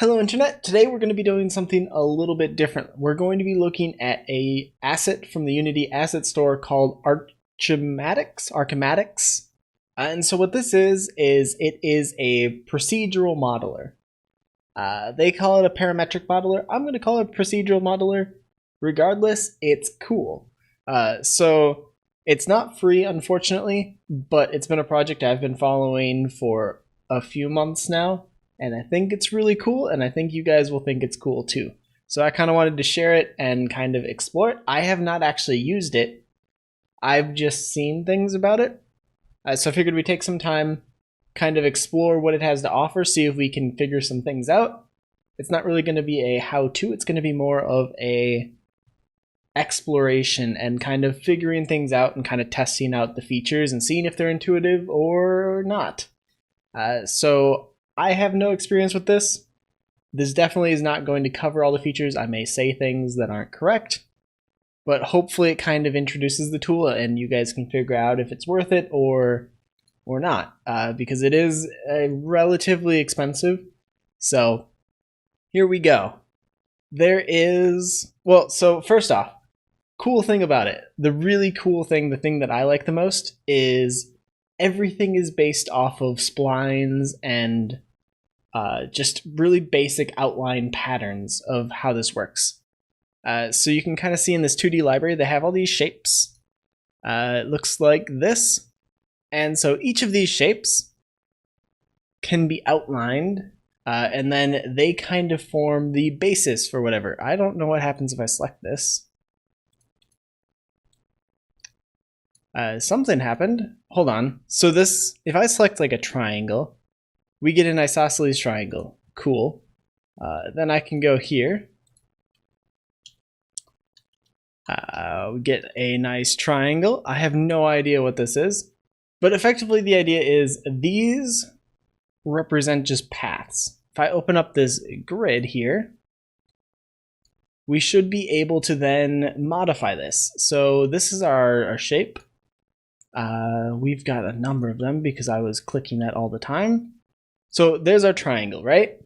Hello Internet, today we're going to be doing something a little bit different. We're going to be looking at a asset from the Unity asset store called Archimatix. And so what this is it is a procedural modeler. They call it a parametric modeler. I'm going to call it a procedural modeler. Regardless, it's cool. So it's not free, unfortunately, but it's been a project I've been following for a few months now. And I think it's really cool, and I think you guys will think it's cool too. So I kind of wanted to share it and kind of explore it. I have not actually used it. I've just seen things about it. So I figured we'd take some time, kind of explore what it has to offer, see if we can figure some things out. It's not really going to be a how-to. It's going to be more of a exploration and kind of figuring things out and kind of testing out the features and seeing if they're intuitive or not. So I have no experience with this. This definitely is not going to cover all the features. I may say things that aren't correct, but hopefully it kind of introduces the tool and you guys can figure out if it's worth it or not, because it is relatively expensive. So here we go. There is, well, so first off, cool thing about it, the really cool thing, the thing that I like the most is everything is based off of splines and just really basic outline patterns of how this works. So you can kind of see in this 2D library, they have all these shapes. It looks like this. And so each of these shapes can be outlined, and then they kind of form the basis for whatever. I don't know what happens if I select this. Something happened. Hold on. So this, if I select like a triangle, we get an isosceles triangle. Cool. Then I can go here. We get a nice triangle. I have no idea what this is, but effectively the idea is these represent just paths. If I open up this grid here, we should be able to then modify this. So this is our shape. We've got a number of them because I was clicking that all the time. So there's our triangle, right?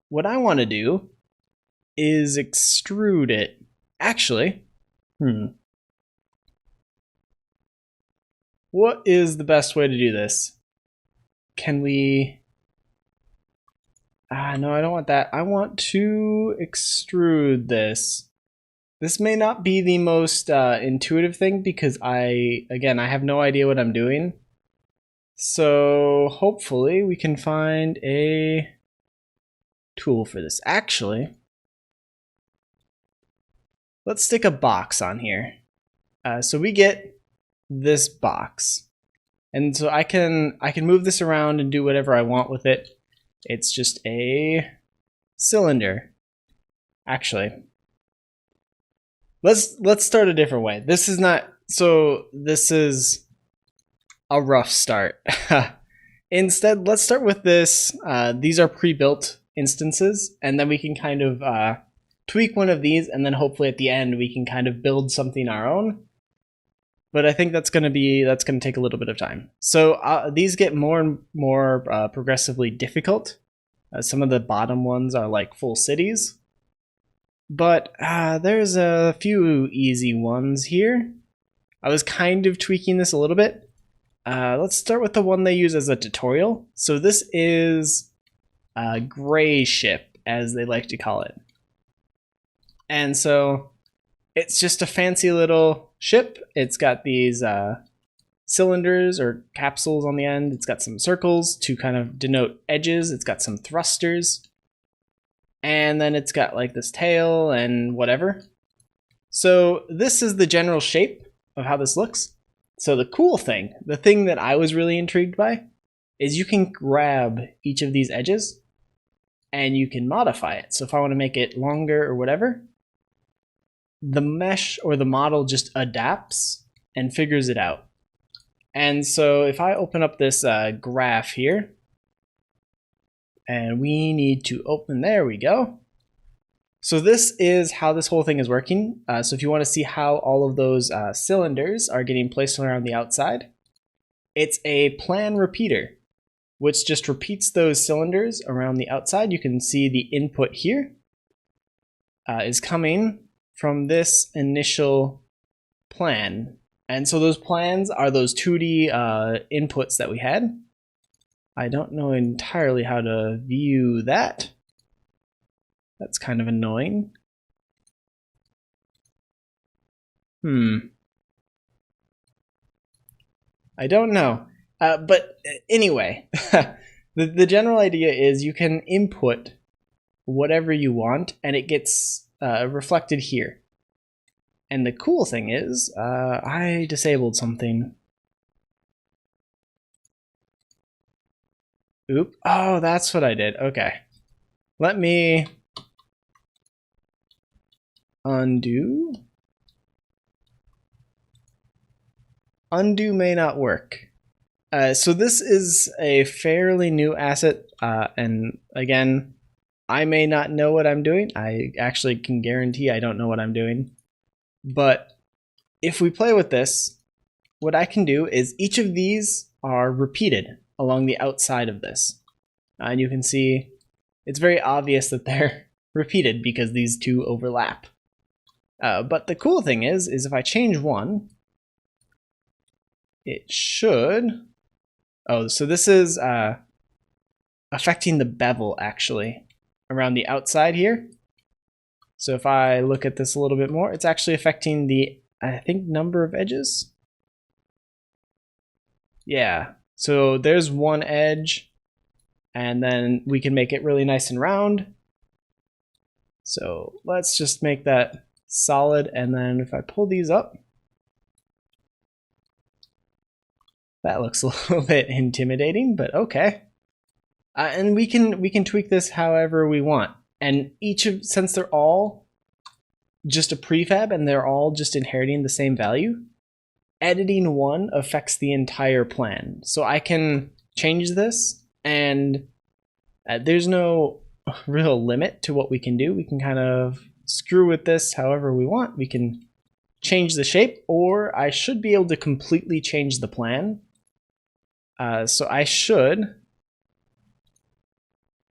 What I want to do is extrude it. Actually, what is the best way to do this? Can we... no, I don't want that. I want to extrude this. This may not be the most intuitive thing because I have no idea what I'm doing. So hopefully we can find a tool for this. Actually, let's stick a box on here. So we get this box. And so I can move this around and do whatever I want with it. It's just a cylinder. Actually, let's start a different way. This is not, so this is a rough start. Instead, let's start with this. These are pre-built instances, and then we can kind of tweak one of these, and then hopefully at the end we can kind of build something our own. But I think that's going to take a little bit of time. So these get more and more progressively difficult. Some of the bottom ones are like full cities, but there's a few easy ones here. I was kind of tweaking this a little bit. Let's start with the one they use as a tutorial. So this is a gray ship, as they like to call it. And so it's just a fancy little ship. It's got these cylinders or capsules on the end. It's got some circles to kind of denote edges. It's got some thrusters. And then it's got like this tail and whatever. So this is the general shape of how this looks. So the cool thing, the thing that I was really intrigued by, is you can grab each of these edges and you can modify it. So if I want to make it longer or whatever, the mesh or the model just adapts and figures it out. And so if I open up this graph here, and we need to open, there we go. So this is how this whole thing is working. So if you want to see how all of those cylinders are getting placed around the outside, it's a plan repeater. which just repeats those cylinders around the outside. You can see the input here is coming from this initial plan. And so those plans are those 2D inputs that we had. I don't know entirely how to view that. That's kind of annoying. I don't know. But anyway, the general idea is you can input whatever you want and it gets reflected here. And the cool thing is, I disabled something. Oop. Oh, that's what I did. Okay. Let me undo. Undo may not work. So this is a fairly new asset, and again, I may not know what I'm doing. I actually can guarantee I don't know what I'm doing. But if we play with this, what I can do is each of these are repeated along the outside of this. And you can see it's very obvious that they're repeated because these two overlap. But the cool thing is if I change one, it should... Oh, so this is affecting the bevel, actually, around the outside here. So if I look at this a little bit more, it's actually affecting the, I think, number of edges. Yeah, so there's one edge, and then we can make it really nice and round. So let's just make that solid, and then if I pull these up, that looks a little bit intimidating, but okay. And we can tweak this however we want. And since they're all just a prefab and they're all just inheriting the same value, editing one affects the entire plan. So I can change this, and there's no real limit to what we can do. We can kind of screw with this however we want. We can change the shape, or I should be able to completely change the plan. So I should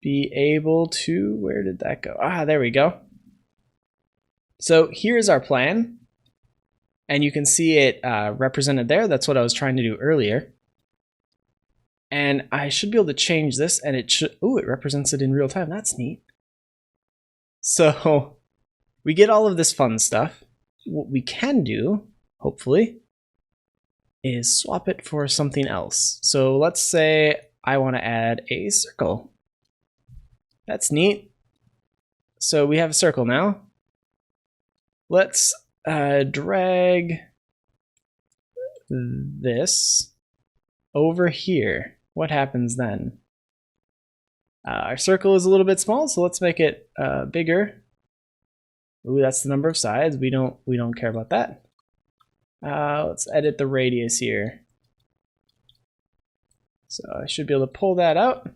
be able to, where did that go? Ah, there we go. So here's our plan, and you can see it represented there. That's what I was trying to do earlier. And I should be able to change this, and it should, ooh, it represents it in real time. That's neat. So we get all of this fun stuff. What we can do, hopefully, is swap it for something else. So let's say I want to add a circle. That's neat. So we have a circle now. Let's drag this over here. What happens then? Our circle is a little bit small, so let's make it bigger. Ooh, that's the number of sides. We don't care about that. Let's edit the radius here. So I should be able to pull that out.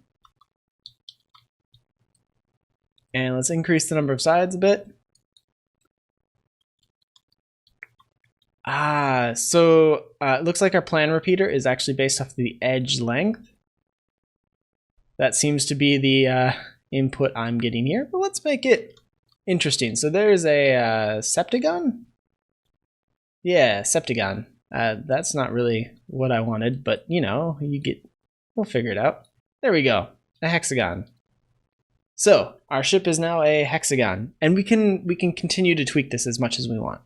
And let's increase the number of sides a bit. So it looks like our plan repeater is actually based off the edge length. That seems to be the input I'm getting here, but let's make it interesting. So there's a septagon. Yeah, septagon. That's not really what I wanted, but you know, we'll figure it out. There we go, a hexagon. So our ship is now a hexagon, and we can continue to tweak this as much as we want.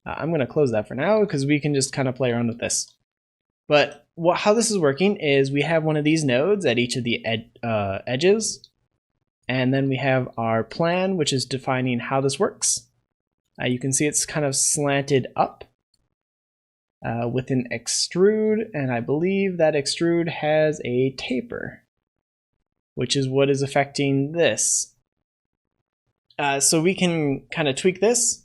I'm going to close that for now because we can just kind of play around with this. But how this is working is we have one of these nodes at each of the edges, and then we have our plan, which is defining how this works. You can see it's kind of slanted up with an extrude, and I believe that extrude has a taper, which is what is affecting this. So we can kind of tweak this.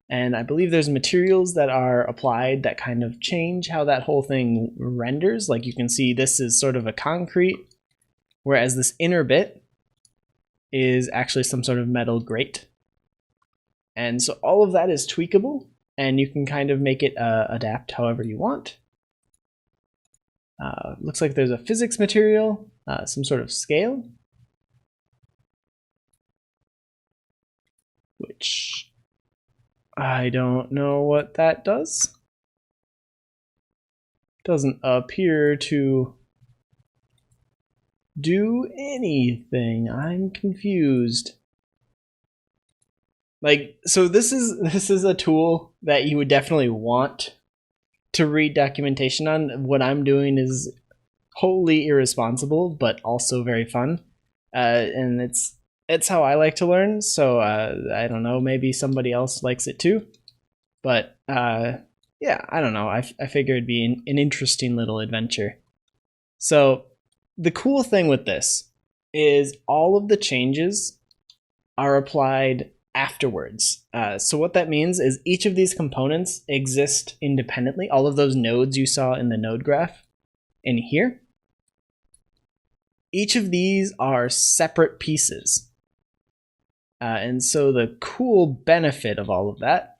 And I believe there's materials that are applied that kind of change how that whole thing renders. Like you can see this is sort of a concrete, whereas this inner bit is actually some sort of metal grate. And so all of that is tweakable, and you can kind of make it adapt however you want. Looks like there's a physics material, some sort of scale, which I don't know what that does. Doesn't appear to do anything. I'm confused. Like, so this is a tool that you would definitely want to read documentation on. What I'm doing is wholly irresponsible, but also very fun, and it's how I like to learn. So I don't know, maybe somebody else likes it too, but yeah, I don't know. I figured it'd be an interesting little adventure. So the cool thing with this is all of the changes are applied afterwards. So what that means is each of these components exist independently. All of those nodes you saw in the node graph in here, each of these are separate pieces. And so the cool benefit of all of that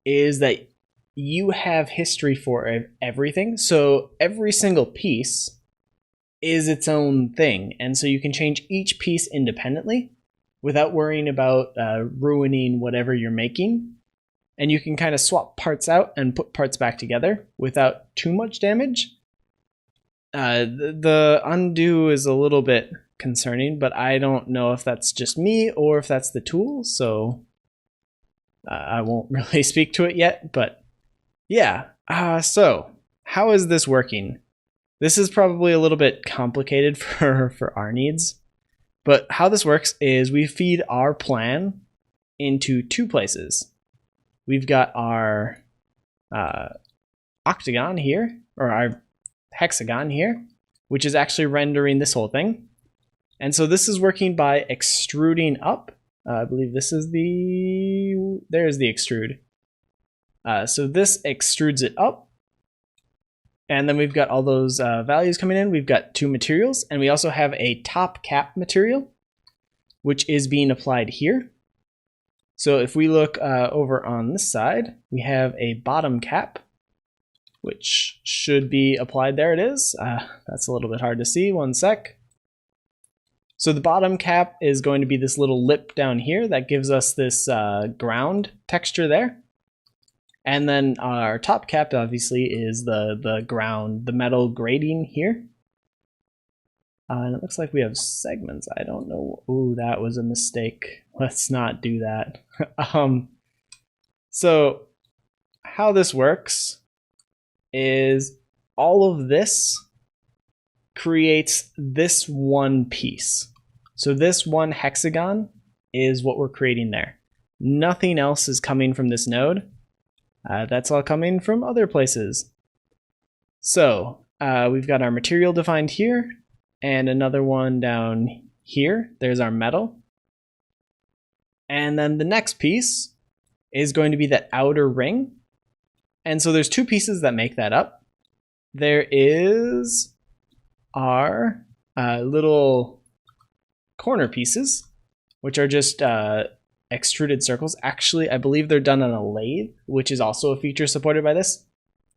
is that you have history for everything. So every single piece is its own thing. And so you can change each piece independently without worrying about ruining whatever you're making. And you can kind of swap parts out and put parts back together without too much damage. The undo is a little bit concerning, but I don't know if that's just me or if that's the tool, so I won't really speak to it yet. But yeah, so how is this working? This is probably a little bit complicated for our needs. But how this works is we feed our plan into two places. We've got our octagon here, or our hexagon here, which is actually rendering this whole thing. And so this is working by extruding up. I believe this is there's the extrude. So this extrudes it up. And then we've got all those values coming in. We've got two materials, and we also have a top cap material, which is being applied here. So if we look over on this side, we have a bottom cap, which should be applied. There it is. That's a little bit hard to see. One sec. So the bottom cap is going to be this little lip down here that gives us this ground texture there. And then our top cap obviously is the ground, the metal grating here. And it looks like we have segments. I don't know. Ooh, that was a mistake. Let's not do that. So how this works is all of this creates this one piece. So this one hexagon is what we're creating there. Nothing else is coming from this node. That's all coming from other places. So we've got our material defined here and another one down here. There's our metal. And then the next piece is going to be that outer ring. And so there's two pieces that make that up. There is our little corner pieces, which are just extruded circles. Actually, I believe they're done on a lathe, which is also a feature supported by this.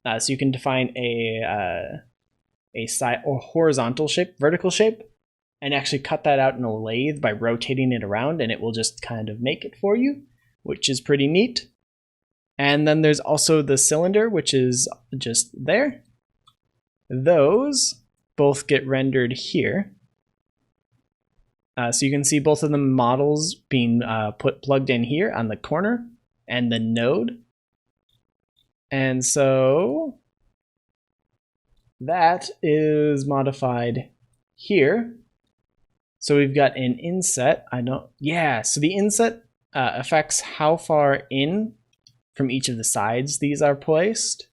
So you can define a side or horizontal shape, vertical shape, and actually cut that out in a lathe by rotating it around, and it will just kind of make it for you, which is pretty neat. And then there's also the cylinder, which is just there. Those both get rendered here. So you can see both of the models being plugged in here on the corner and the node. And so that is modified here. So we've got an inset. So the inset affects how far in from each of the sides these are placed.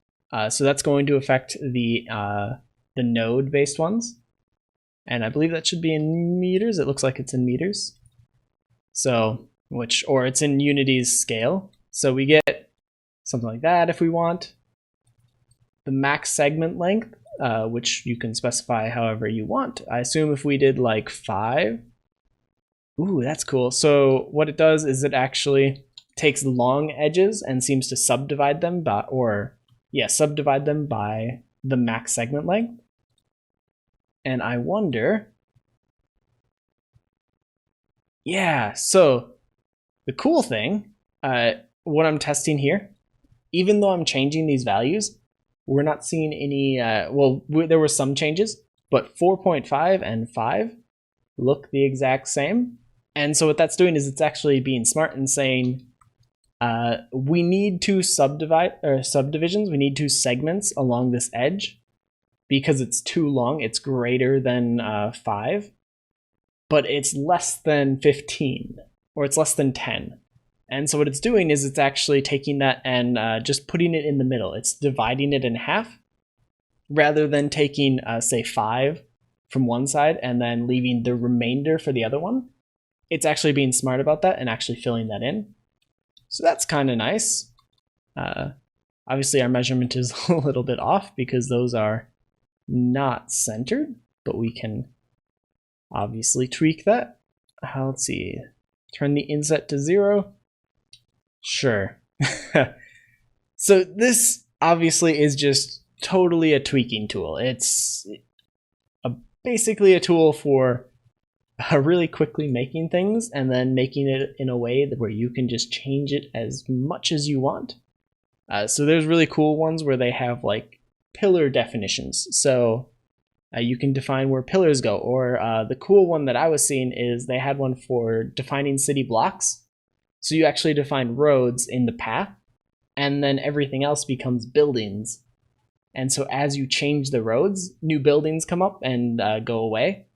So that's going to affect the node-based ones. And I believe that should be in meters. It looks like it's in meters. So, or it's in Unity's scale. So we get something like that if we want. The max segment length, which you can specify however you want. I assume if we did like 5. Ooh, that's cool. So what it does is it actually takes long edges and seems to subdivide them by the max segment length. And I wonder, yeah, so the cool thing, what I'm testing here, even though I'm changing these values, we're not seeing any, there were some changes, but 4.5 and 5 look the exact same. And so what that's doing is it's actually being smart and saying, we need two subdivisions, we need two segments along this edge because it's too long, it's greater than 5, but it's less than 15, or it's less than 10. And so what it's doing is it's actually taking that and just putting it in the middle. It's dividing it in half rather than taking, say, 5 from one side and then leaving the remainder for the other one. It's actually being smart about that and actually filling that in. So that's kind of nice. Obviously, our measurement is a little bit off because those are not centered, but we can obviously tweak that. Let's see. Turn the inset to 0. Sure. So this obviously is just totally a tweaking tool. It's basically a tool for really quickly making things and then making it in a way where you can just change it as much as you want. So there's really cool ones where they have like pillar definitions. So you can define where pillars go. Or the cool one that I was seeing is they had one for defining city blocks. So you actually define roads in the path, and then everything else becomes buildings. And so as you change the roads, new buildings come up and go away.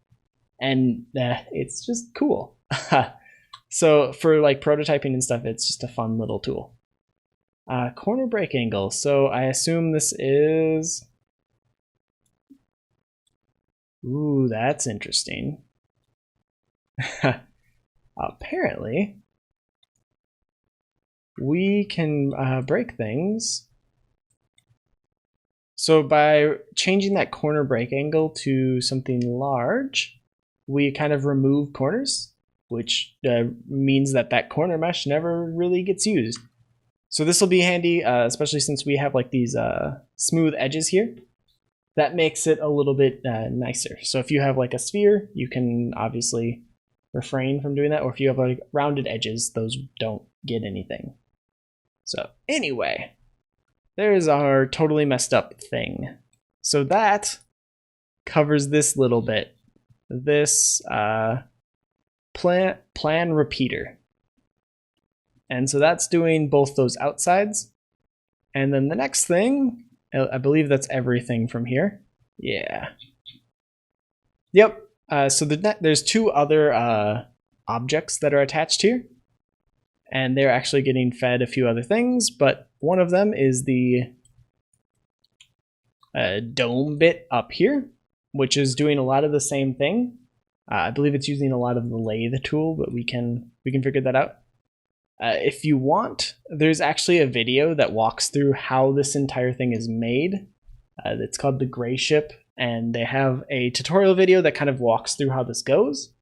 And it's just cool. So for like prototyping and stuff, it's just a fun little tool. Corner break angle. So I assume this is... Ooh, that's interesting. Apparently, we can break things. So by changing that corner break angle to something large, we kind of remove corners, which means that that corner mesh never really gets used. So this will be handy, especially since we have like these smooth edges here. That makes it a little bit nicer. So if you have like a sphere, you can obviously refrain from doing that. Or if you have like rounded edges, those don't get anything. So anyway, there's our totally messed up thing. So that covers this little bit. This plan repeater. And so that's doing both those outsides. And then the next thing, I believe that's everything from here. Yeah. Yep. So there's two other objects that are attached here. And they're actually getting fed a few other things, but one of them is the dome bit up here, which is doing a lot of the same thing. I believe it's using a lot of the lathe tool, but we can figure that out. If you want, there's actually a video that walks through how this entire thing is made. It's called The Gray Ship, and they have a tutorial video that kind of walks through how this goes.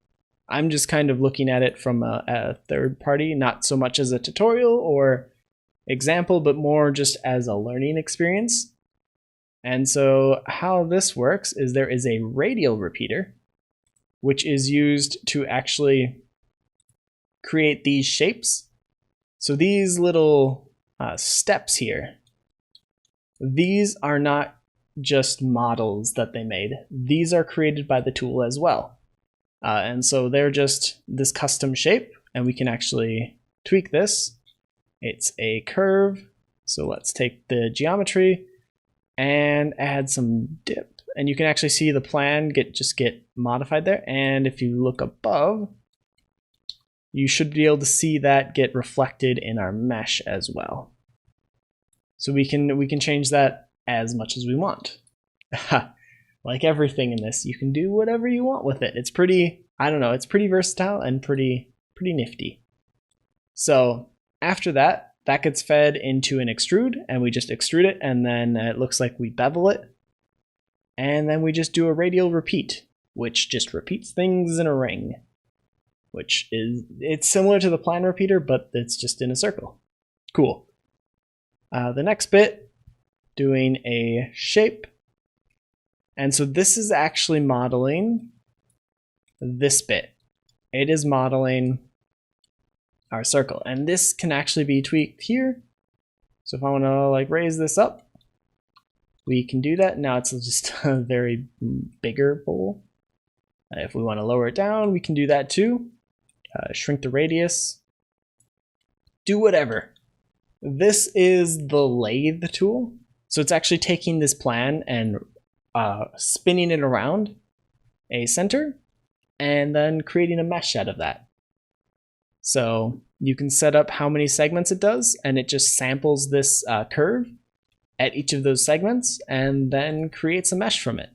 I'm just kind of looking at it from a third party, not so much as a tutorial or example, but more just as a learning experience. And so how this works is there is a radial repeater, which is used to actually create these shapes. So these little steps here, these are not just models that they made. These are created by the tool as well. And so they're just this custom shape, and we can actually tweak this. It's a curve. So let's take the geometry and add some dip. And you can actually see the plan get modified there. And if you look above, you should be able to see that get reflected in our mesh as well. So we can change that as much as we want. Like everything in this, you can do whatever you want with it. It's pretty, I don't know, it's pretty versatile and pretty nifty. So after that, that gets fed into an extrude, and we just extrude it, and then it looks like we bevel it. And then we just do a radial repeat, which just repeats things in a ring. Which is, it's similar to the plan repeater, but it's just in a circle. Cool. The next bit, doing a shape. And so this is actually modeling this bit. It is modeling our circle, and this can actually be tweaked here. So if I want to like raise this up, we can do that. Now it's just a very bigger bowl. If we want to lower it down, we can do that too. Shrink the radius. Do whatever. This is the lathe tool. So it's actually taking this plan and spinning it around a center and then creating a mesh out of that. So you can set up how many segments it does, and it just samples this curve at each of those segments and then creates a mesh from it.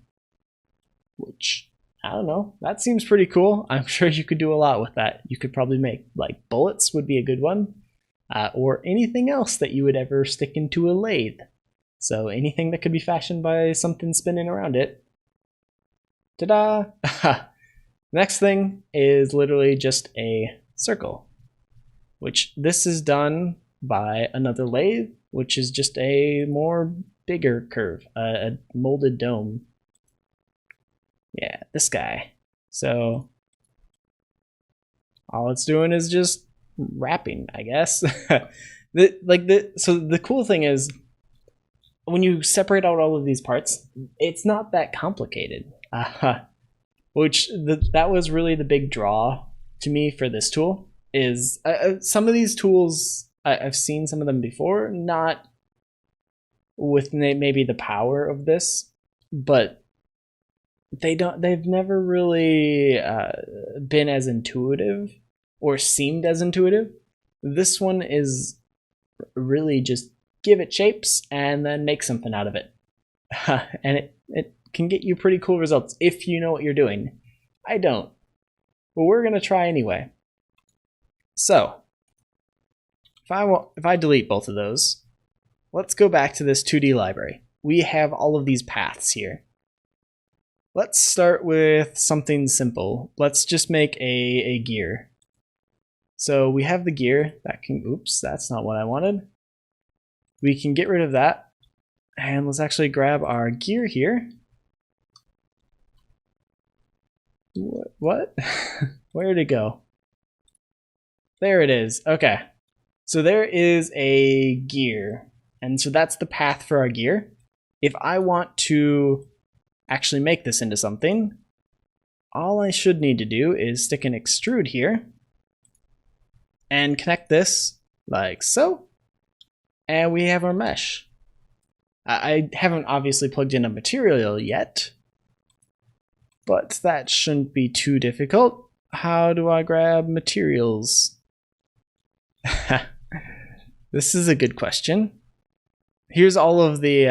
Which, I don't know, that seems pretty cool. I'm sure you could do a lot with that. You could probably make, like, bullets would be a good one, or anything else that you would ever stick into a lathe. So anything that could be fashioned by something spinning around it. Ta-da! Next thing is literally just a circle, which this is done by another lathe, which is just a more bigger curve, a molded dome. Yeah, this guy. So all it's doing is just wrapping, I guess. So the cool thing is, when you separate out all of these parts, it's not that complicated. That was really the big draw to me for this tool. Is some of these tools, I've seen some of them before, not with maybe the power of this, but they've never really been as intuitive or seemed as intuitive. This one is really just give it shapes and then make something out of it. And it can get you pretty cool results if you know what you're doing. I don't, but we're gonna try anyway. So if I delete both of those, let's go back to this 2D library. We have all of these paths here. Let's start with something simple. Let's just make a gear. So we have the gear that can, oops, that's not what I wanted. We can get rid of that. And let's actually grab our gear here. What? Where'd it go? There it is. Okay. So there is a gear. And so that's the path for our gear. If I want to actually make this into something, all I should need to do is stick an extrude here and connect this like so. And we have our mesh. I haven't obviously plugged in a material yet, but that shouldn't be too difficult. How do I grab materials? This is a good question. Here's all of the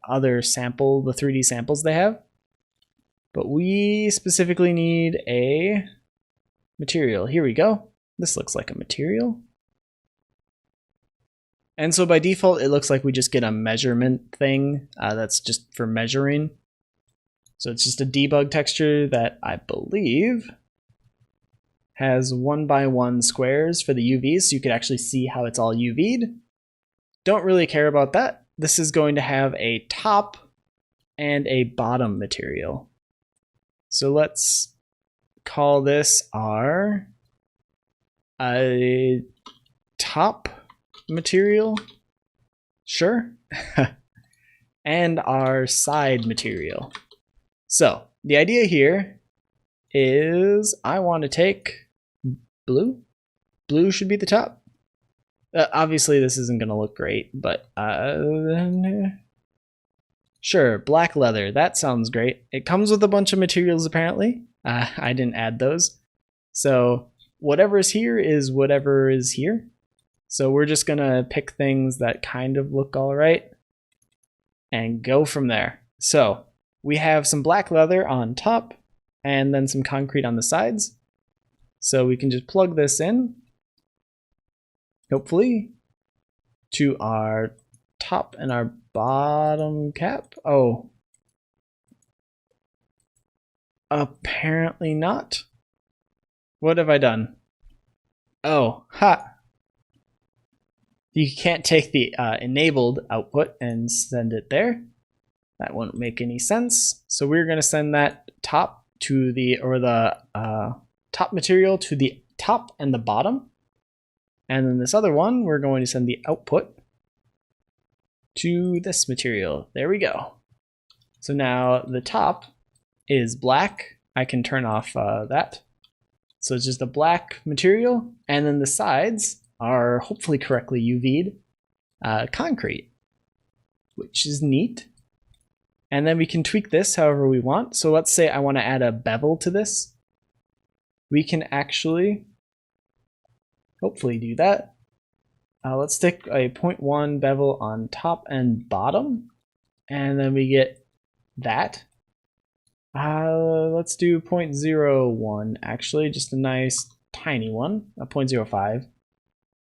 other sample, the 3D samples they have. But we specifically need a material. Here we go. This looks like a material. And so by default, it looks like we just get a measurement thing that's just for measuring. So it's just a debug texture that I believe has 1x1 squares for the UVs, so you could actually see how it's all UV'd. Don't really care about that. This is going to have a top and a bottom material. So let's call this our top material, sure, and our side material. So the idea here is I want to take blue. Blue should be the top. Obviously this isn't going to look great, but sure, black leather, that sounds great. It comes with a bunch of materials apparently. I didn't add those. So whatever is here is whatever is here. So we're just gonna pick things that kind of look all right and go from there. So we have some black leather on top and then some concrete on the sides. So we can just plug this in, hopefully, to our top and our bottom cap. Oh, apparently not. What have I done? Oh, ha. You can't take the enabled output and send it there. That won't make any sense. So we're going to send that top to the top material to the top and the bottom. And then this other one, we're going to send the output to this material. There we go. So now the top is black. I can turn off that. So it's just a black material, and then the sides are hopefully correctly UV'd concrete, which is neat. And then we can tweak this however we want. So let's say I want to add a bevel to this. We can actually hopefully do that. Let's stick a 0.1 bevel on top and bottom, and then we get that. Let's do 0.01 actually, just a nice tiny one, a 0.05,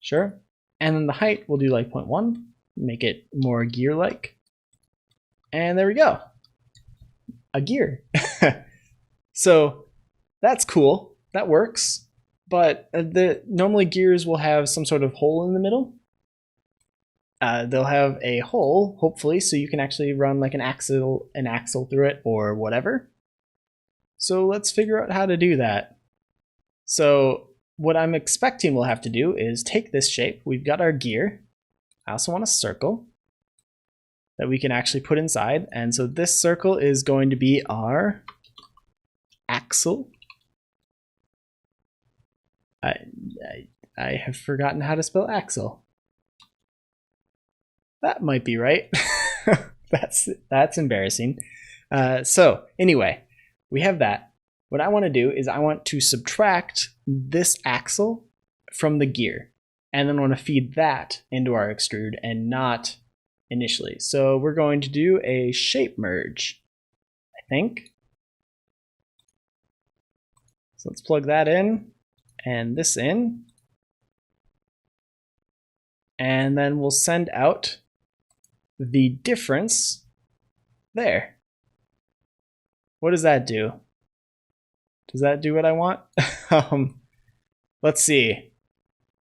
sure. And then the height we'll do like 0.1, make it more gear-like. And there we go, a gear. So that's cool, that works. But normally gears will have some sort of hole in the middle. They'll have a hole, hopefully, so you can actually run like an axle through it or whatever. So let's figure out how to do that. So what I'm expecting we'll have to do is take this shape. We've got our gear. I also want a circle that we can actually put inside. And so this circle is going to be our axle. I have forgotten how to spell axle. That might be right. That's embarrassing. So anyway, we have that. What I want to do is I want to subtract this axle from the gear, and then I want to feed that into our extrude and not initially. So we're going to do a shape merge, I think. So let's plug that in and this in. And then we'll send out the difference there. What does that do? Does that do what I want? Let's see.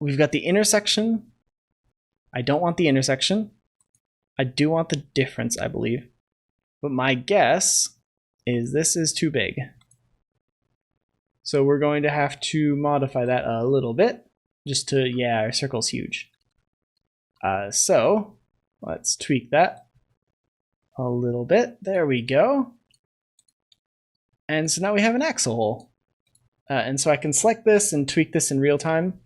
We've got the intersection. I don't want the intersection. I do want the difference, I believe. But my guess is this is too big. So we're going to have to modify that a little bit. Just to, yeah, our circle's huge. So let's tweak that a little bit. There we go. And so now we have an axle hole. And so I can select this and tweak this in real time.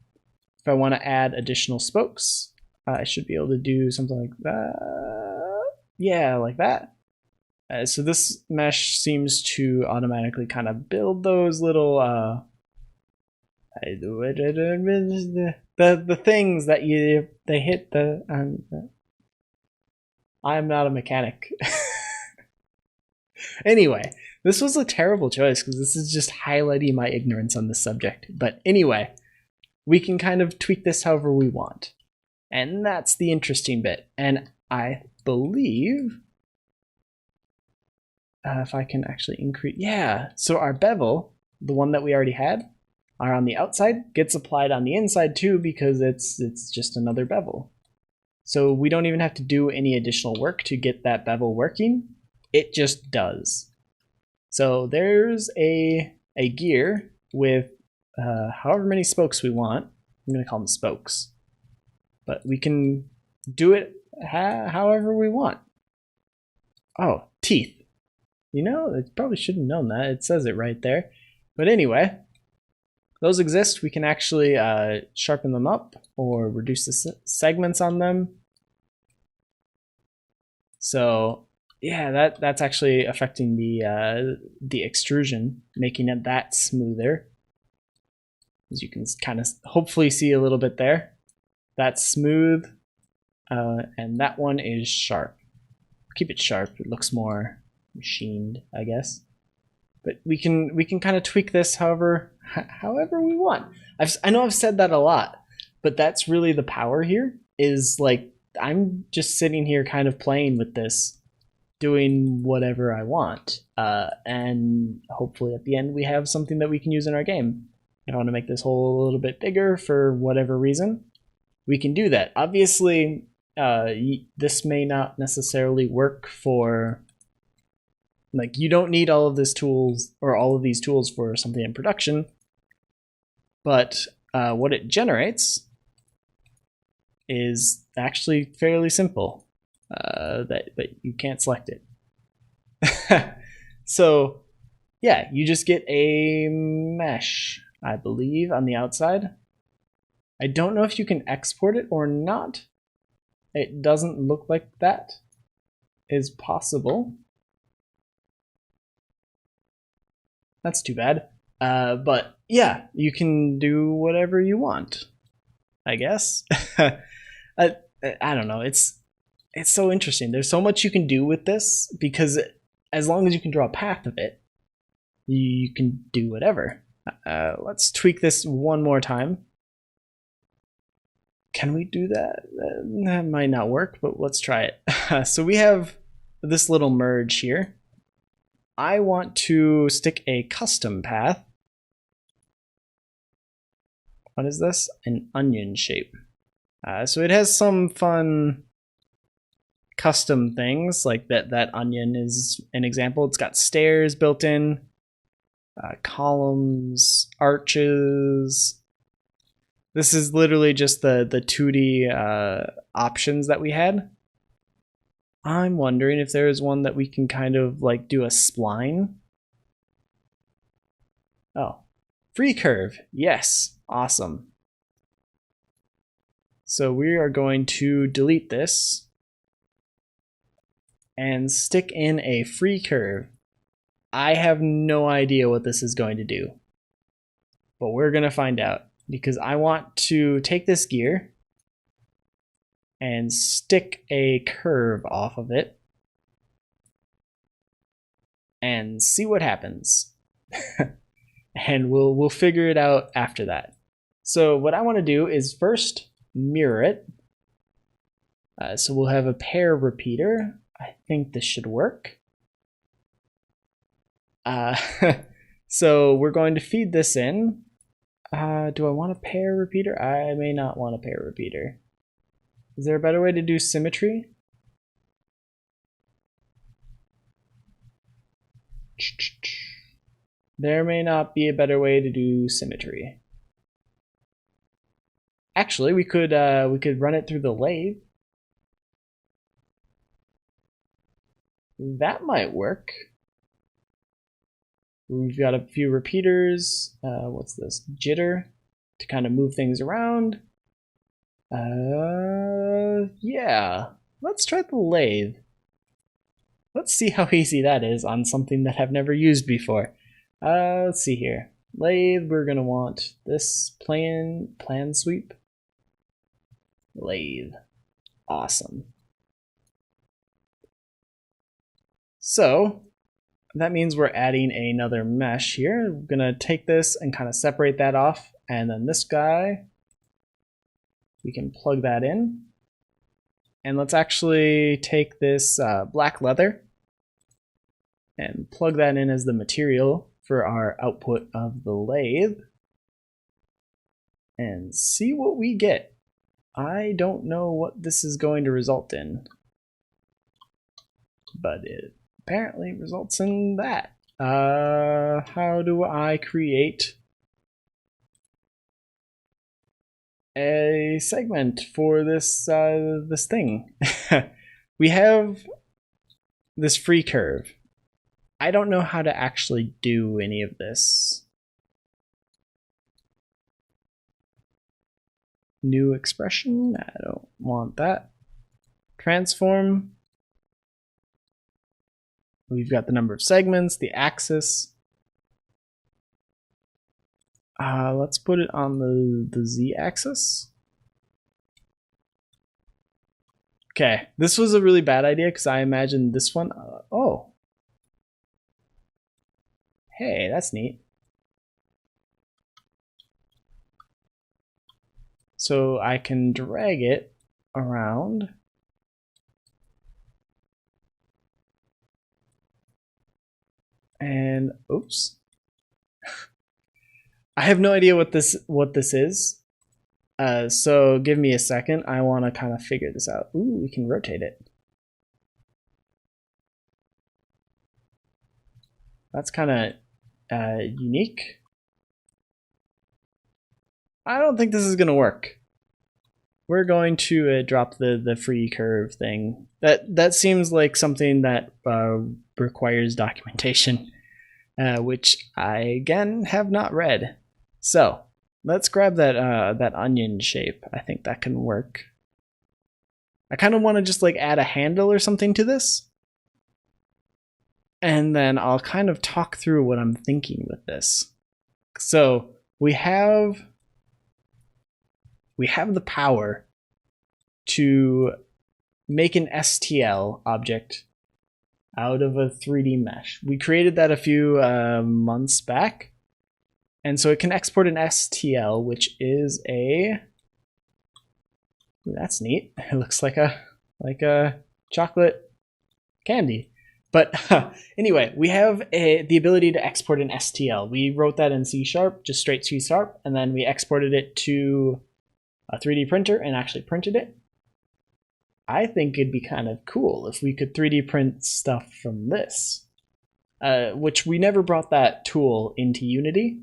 If I want to add additional spokes, I should be able to do something like that. Yeah, like that. So this mesh seems to automatically kind of build those little the things that they hit the. I'm not a mechanic. Anyway, this was a terrible choice because this is just highlighting my ignorance on this subject. But anyway, we can kind of tweak this however we want. And that's the interesting bit. And I believe if I can actually increase, yeah. So our bevel, the one that we already had, are on the outside, gets applied on the inside too because it's just another bevel. So we don't even have to do any additional work to get that bevel working. It just does. So there's a gear with however many spokes we want. I'm going to call them spokes. But we can do it however we want. Oh, teeth. You know, I probably should have known that. It says it right there. But anyway, those exist. We can actually sharpen them up or reduce the segments on them. So yeah, that's actually affecting the extrusion, making it that smoother. As you can kind of hopefully see a little bit there. That's smooth, and that one is sharp. Keep it sharp. It looks more machined, I guess. But we can kind of tweak this however we want. I know I've said that a lot, but that's really the power here. Is like I'm just sitting here kind of playing with this, doing whatever I want, and hopefully at the end we have something that we can use in our game. If I want to make this hole a little bit bigger for whatever reason, we can do that. Obviously, this may not necessarily work for Like, you don't need all of this tools or all of these tools for something in production, but what it generates is actually fairly simple, that you can't select it. So yeah, you just get a mesh, I believe, on the outside. I don't know if you can export it or not. It doesn't look like that is possible. That's too bad. But yeah, you can do whatever you want, I guess. I, I don't know. It's so interesting. There's so much you can do with this because as long as you can draw a path of it, you can do whatever. Let's tweak this one more time. Can we do that? That might not work, but let's try it. So we have this little merge here. I want to stick a custom path. What is this? An onion shape. So it has some fun custom things, like that onion is an example. It's got stairs built in, columns, arches. This is literally just the 2D options that we had. I'm wondering if there is one that we can kind of like do a spline. Oh, free curve. Yes, awesome. So we are going to delete this and stick in a free curve. I have no idea what this is going to do, but we're going to find out because I want to take this gear and stick a curve off of it and see what happens. And we'll figure it out after that. So what I want to do is first mirror it. So we'll have a pair repeater. I think this should work. So we're going to feed this in. Do I want a pair repeater? I may not want a pair repeater. Is there a better way to do symmetry? There may not be a better way to do symmetry. Actually, we could run it through the lathe. That might work. We've got a few repeaters. What's this? Jitter to kind of move things around. Yeah. Let's try the lathe. Let's see how easy that is on something that I've never used before. Let's see here. Lathe, we're gonna want this plan sweep. Lathe. Awesome. So that means we're adding another mesh here. We're gonna take this and kind of separate that off, and then this guy, we can plug that in. And let's actually take this black leather and plug that in as the material for our output of the lathe and see what we get. I don't know what this is going to result in, but it apparently results in that. How do I create a segment for this this thing? We have this free curve. I don't know how to actually do any of this. New expression, I don't want that. Transform. We've got the number of segments, the axis. Let's put it on the z-axis. Okay, this was a really bad idea because I imagined this one. Oh. Hey, that's neat. So I can drag it around. And oops. I have no idea what this is. So give me a second. I want to kind of figure this out. Ooh, we can rotate it. That's kind of unique. I don't think this is going to work. We're going to drop the free curve thing. That seems like something that requires documentation, which I again have not read. So let's grab that onion shape. I think that can work. I kind of want to just like add a handle or something to this, and then I'll kind of talk through what I'm thinking with this. So we have the power to make an STL object out of a 3D mesh. We created that a few months back, and so it can export an STL, which is a... That's neat. It looks like a chocolate candy. But anyway, we have the ability to export an STL. We wrote that in C#, just straight C#, and then we exported it to a 3D printer and actually printed it. I think it'd be kind of cool if we could 3D print stuff from this, which we never brought that tool into Unity,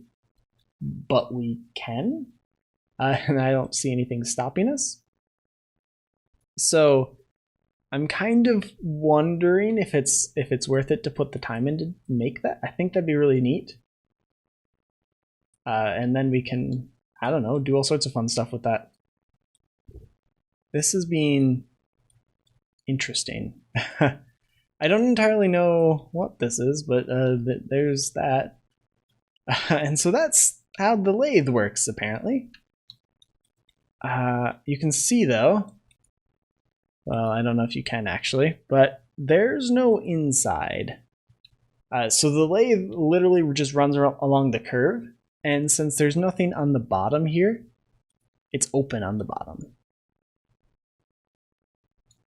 but we can, and I don't see anything stopping us. So I'm kind of wondering if it's worth it to put the time in to make that. I think that'd be really neat. And then we can, I don't know, do all sorts of fun stuff with that. This is being interesting. I don't entirely know what this is, but there's that. And so that's how the lathe works, apparently. You can see, though, well, I don't know if you can actually, but there's no inside. So the lathe literally just runs along the curve, and since there's nothing on the bottom here, it's open on the bottom.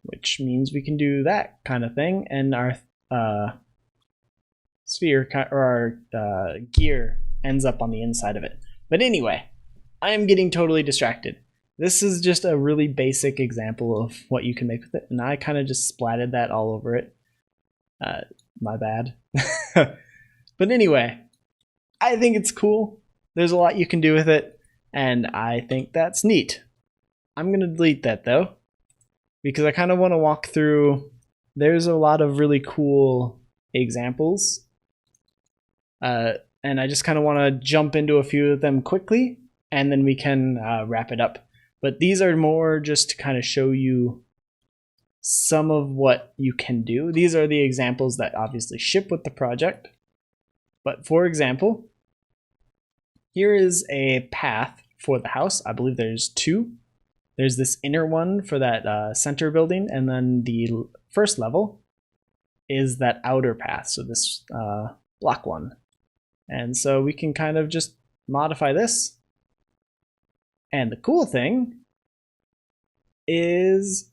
Which means we can do that kind of thing, and our sphere, or our gear, ends up on the inside of it. But anyway, I am getting totally distracted. This is just a really basic example of what you can make with it, and I kind of just splatted that all over it. My bad. But anyway, I think it's cool. There's a lot you can do with it, and I think that's neat. I'm going to delete that, though, because I kind of want to walk through. There's a lot of really cool examples, and I just kind of want to jump into a few of them quickly, and then we can wrap it up. But these are more just to kind of show you some of what you can do. These are the examples that obviously ship with the project. But for example, here is a path for the house. I believe there's two. There's this inner one for that center building, and then the first level is that outer path, so this block one. And so we can kind of just modify this. And the cool thing is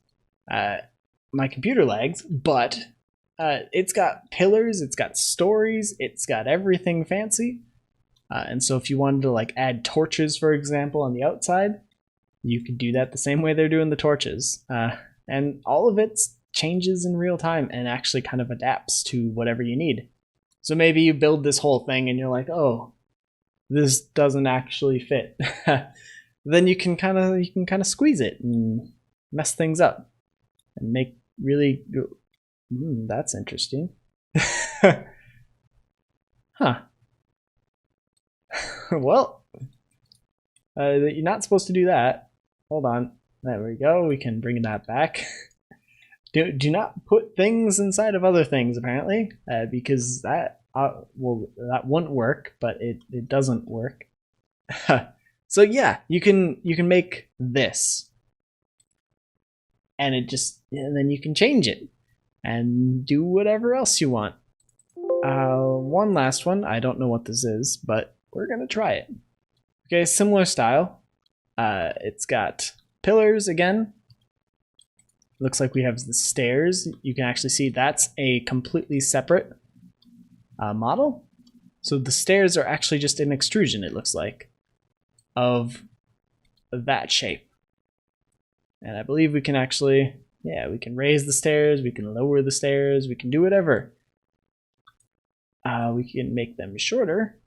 my computer lags, but it's got pillars, it's got stories, it's got everything fancy. And so if you wanted to like add torches, for example, on the outside, you could do that the same way they're doing the torches. And all of it changes in real time and actually kind of adapts to whatever you need. So maybe you build this whole thing and you're like, oh, this doesn't actually fit. Then you can kind of squeeze it and mess things up and make really that's interesting. Huh. Well, you're not supposed to do that. Hold on. There we go. We can bring that back. Do not put things inside of other things, apparently, because that well, that wouldn't work, but it doesn't work. So yeah, you can make this, and then you can change it and do whatever else you want. One last one. I don't know what this is, but we're gonna try it. Okay, similar style. It's got pillars again. Looks like we have the stairs. You can actually see that's a completely separate model. So the stairs are actually just an extrusion, it looks like, of that shape. And I believe we can actually, yeah, we can raise the stairs, we can lower the stairs, we can do whatever. We can make them shorter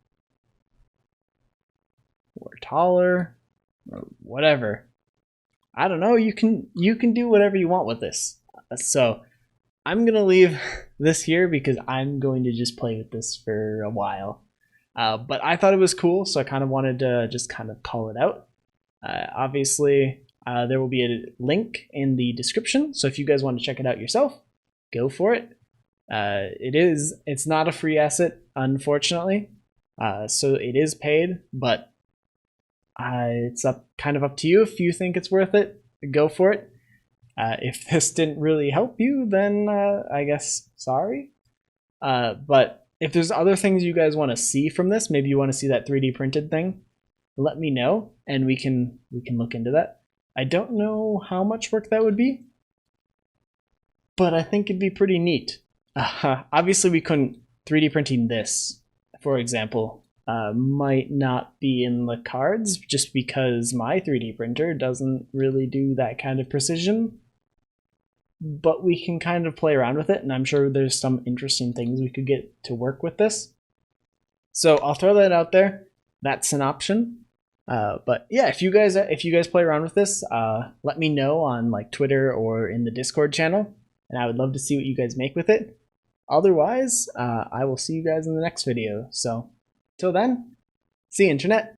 or taller or whatever. I don't know. You can do whatever you want with this. So I'm gonna leave this here because I'm going to just play with this for a while. But I thought it was cool, so I kind of wanted to just kind of call it out. Obviously, there will be a link in the description, so if you guys want to check it out yourself, go for it. It's not a free asset, unfortunately, so it is paid, but it's kind of up to you. If you think it's worth it, go for it. If this didn't really help you, then I guess sorry. But if there's other things you guys want to see from this, maybe you want to see that 3D printed thing, let me know and we can look into that. I don't know how much work that would be, but I think it'd be pretty neat. Obviously, we couldn't 3D printing this, for example, might not be in the cards just because my 3D printer doesn't really do that kind of precision. But we can kind of play around with it, and I'm sure there's some interesting things we could get to work with this. So I'll throw that out there. That's an option. But yeah, if you guys play around with this, let me know on like Twitter or in the Discord channel, and I would love to see what you guys make with it. Otherwise, I will see you guys in the next video. So till then, see you, internet.